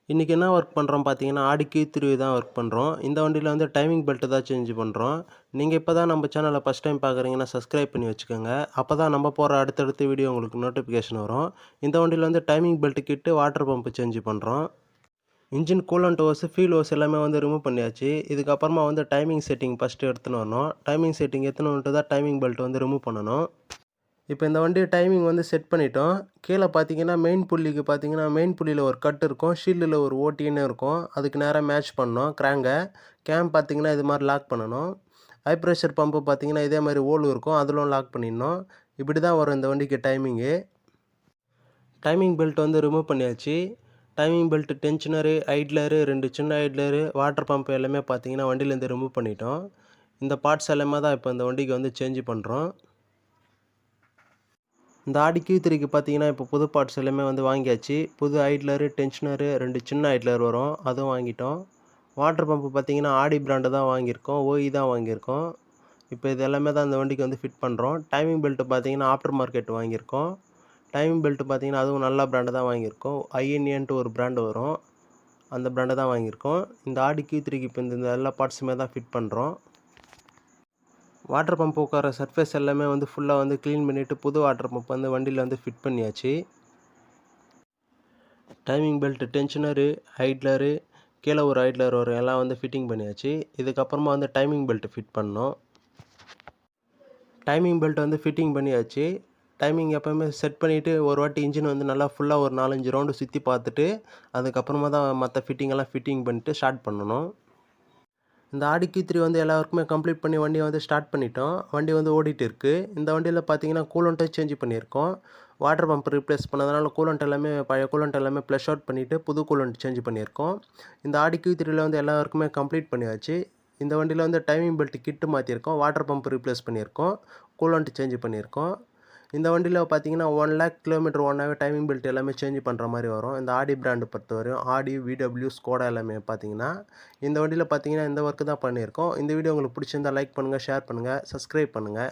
இன்றைக்கி என்ன ஒர்க் பண்ணுறோம் பார்த்தீங்கன்னா, ஆடி Q3 தான் ஒர்க் பண்ணுறோம். இந்த வண்டியில வந்து டைமிங் பெல்ட் தான் சேஞ்ச் பண்ணுறோம். நீங்க இப்ப தான் நம்ம சேனல ஃபர்ஸ்ட் டைம் பார்க்குறீங்கன்னா, சப்ஸ்கிரைப் பண்ணி வச்சுக்கோங்க. அப்ப தான் நம்ம போடுற அடுத்தடுத்த வீடியோ உங்களுக்கு நோட்டிஃபிகேஷன் வரும். இந்த வண்டியில வந்து timing belt kit, water pump change பண்ணுறோம். Engine coolant hose, fuel hose எல்லாமே வந்து ரிமூவ் பண்ணியாச்சு. இதுக்கப்புறமா வந்து டைமிங் செட்டிங் ஃபர்ஸ்ட்டு எடுத்துன்னு வரணும். டைமிங் செட்டிங் எடுத்துன்னு வந்துட்டு தான் டைமிங் பெல்ட் வந்து ரிமூவ் பண்ணணும். இப்போ இந்த வண்டி டைமிங் வந்து செட் பண்ணிட்டோம். கீழே பார்த்தீங்கன்னா, மெயின் புள்ளிக்கு பார்த்தீங்கன்னா, மெயின் புள்ளியில ஒரு கட் இருக்கும். ஷீல்டில் ஒரு ஓட்டின்னு இருக்கும். அதுக்கு நேரா மேட்ச் பண்ணணும் கிராங்க. கேம் பார்த்தீங்கன்னா, இது மாரி லாக் பண்ணணும். ஹை பிரஷர் பம்பு பார்த்தீங்கன்னா, இதே மாரி ஹோல் இருக்கும். அதிலும் லாக் பண்ணிடணும். இப்படி தான் வரும் இந்த வண்டிக்கு டைமிங்கு. டைமிங் பெல்ட் வந்து ரிமூவ் பண்ணியாச்சு. டைமிங் பெல்ட் டென்ஷனரு, ஐட்லரு, 2 சின்ன ஐட்லரு, வாட்டர் பம்ப் எல்லாமே பார்த்தீங்கன்னா, வண்டியிலேருந்து ரிமூவ் பண்ணிட்டோம். இந்த பார்ட்ஸ் எல்லாமே தான் இப்போ இந்த வண்டிக்கு வந்து சேஞ்ச் பண்ணுறோம். இந்த ஆடி Q3க்கு பார்த்தீங்கன்னா, இப்போ புது பார்ட்ஸ் எல்லாமே வந்து வாங்கியாச்சு. புது ஐட்லரு, டென்ஷனரு, 2 சின்ன ஐட்லர் வரும். அதுவும் வாங்கிட்டோம். வாட்டர் பம்பு பார்த்தீங்கன்னா, ஆடி பிராண்டு தான் வாங்கியிருக்கோம். OE தான் வாங்கியிருக்கோம். இப்போ இது எல்லாமே தான் இந்த வண்டிக்கு வந்து ஃபிட் பண்ணுறோம். டைமிங் பெல்ட் பார்த்தீங்கன்னா, ஆஃப்டர் மார்க்கெட் வாங்கியிருக்கோம். டைமிங் பெல்ட் பார்த்தீங்கன்னா, அதுவும் நல்ல பிராண்டு தான் வாங்கியிருக்கோம். INAன்ட்டு ஒரு பிராண்டு வரும். அந்த பிராண்டை தான் வாங்கியிருக்கோம். இந்த ஆடி Q3க்கு இப்போ இந்த எல்லா பார்ட்ஸுமே தான் ஃபிட் பண்ணுறோம். வாட்டர் பம்ப் உட்கார சர்ஃபேஸ் எல்லாமே வந்து ஃபுல்லாக வந்து க்ளீன் பண்ணிவிட்டு, புது வாட்டர் பம்ப் வந்து வண்டியில் வந்து ஃபிட் பண்ணியாச்சு. டைமிங் பெல்ட், டென்ஷனரு, ஐட்லரு, கீழே ஒரு ஐட்லர் வரும். எல்லாம் வந்து ஃபிட்டிங் பண்ணியாச்சு. இதுக்கப்புறமா வந்து டைமிங் பெல்ட் ஃபிட் பண்ணணும். டைமிங் பெல்ட் வந்து ஃபிட்டிங் பண்ணியாச்சு. டைமிங் எப்போவுமே செட் பண்ணிவிட்டு, ஒரு வாட்டி இன்ஜின் வந்து நல்லா ஃபுல்லாக ஒரு 4, 5 ரவுண்டு சுற்றி பார்த்துட்டு, அதுக்கப்புறமா தான் மற்ற ஃபிட்டிங்கெல்லாம் ஃபிட்டிங் பண்ணிட்டு ஸ்டார்ட் பண்ணணும். இந்த ஆடி Q3 வந்து எல்லா ஒர்க்குமே கம்ப்ளீட் பண்ணி வண்டியை வந்து ஸ்டார்ட் பண்ணிட்டோம். வண்டி வந்து ஓடிட்டு இருக்கு. இந்த வண்டியில் பார்த்தீங்கன்னா, கூலண்ட்டும் சேஞ்ச் பண்ணியிருக்கோம். வாட்டர் பம்ப் ரீப்ளேஸ் பண்ணதுனால கூலண்ட் எல்லாமே பழைய கூலண்ட் எல்லாமே ஃப்ளஷ் அவுட் பண்ணிவிட்டு, புது கூலண்ட் சேஞ்ச் பண்ணியிருக்கோம். இந்த ஆடி Q3ல வந்து எல்லா ஒர்க்குமே கம்ப்ளீட் பண்ணியாச்சு. இந்த வண்டியில் வந்து டைமிங் பெல்ட் கிட்டு மாற்றிருக்கோம். வாட்டர் பம்ப் ரீப்ளேஸ் பண்ணியிருக்கோம். கூலண்ட் சேஞ்ச் பண்ணியிருக்கோம். இந்த வண்டியில் பார்த்தீங்கன்னா, 1,00,000 கிலோமீட்டர் ஓடுனாவே டைமிங் பெல்ட் எல்லாமே சேஞ்ச் பண்ணுற மாரி வரும். இந்த ஆடி பிராண்டு பொறுத்தவரையும் ஆடி, VW, ஸ்கோடா எல்லாமே பார்த்தீங்கன்னா, இந்த வண்டியில் பார்த்தீங்கன்னா இந்த ஒர்க்கு தான் பண்ணியிருக்கோம். இந்த வீடியோ உங்களுக்கு பிடிச்சிருந்தா லைக் பண்ணுங்கள், ஷேர் பண்ணுங்கள், சப்ஸ்கிரைப் பண்ணுங்கள்.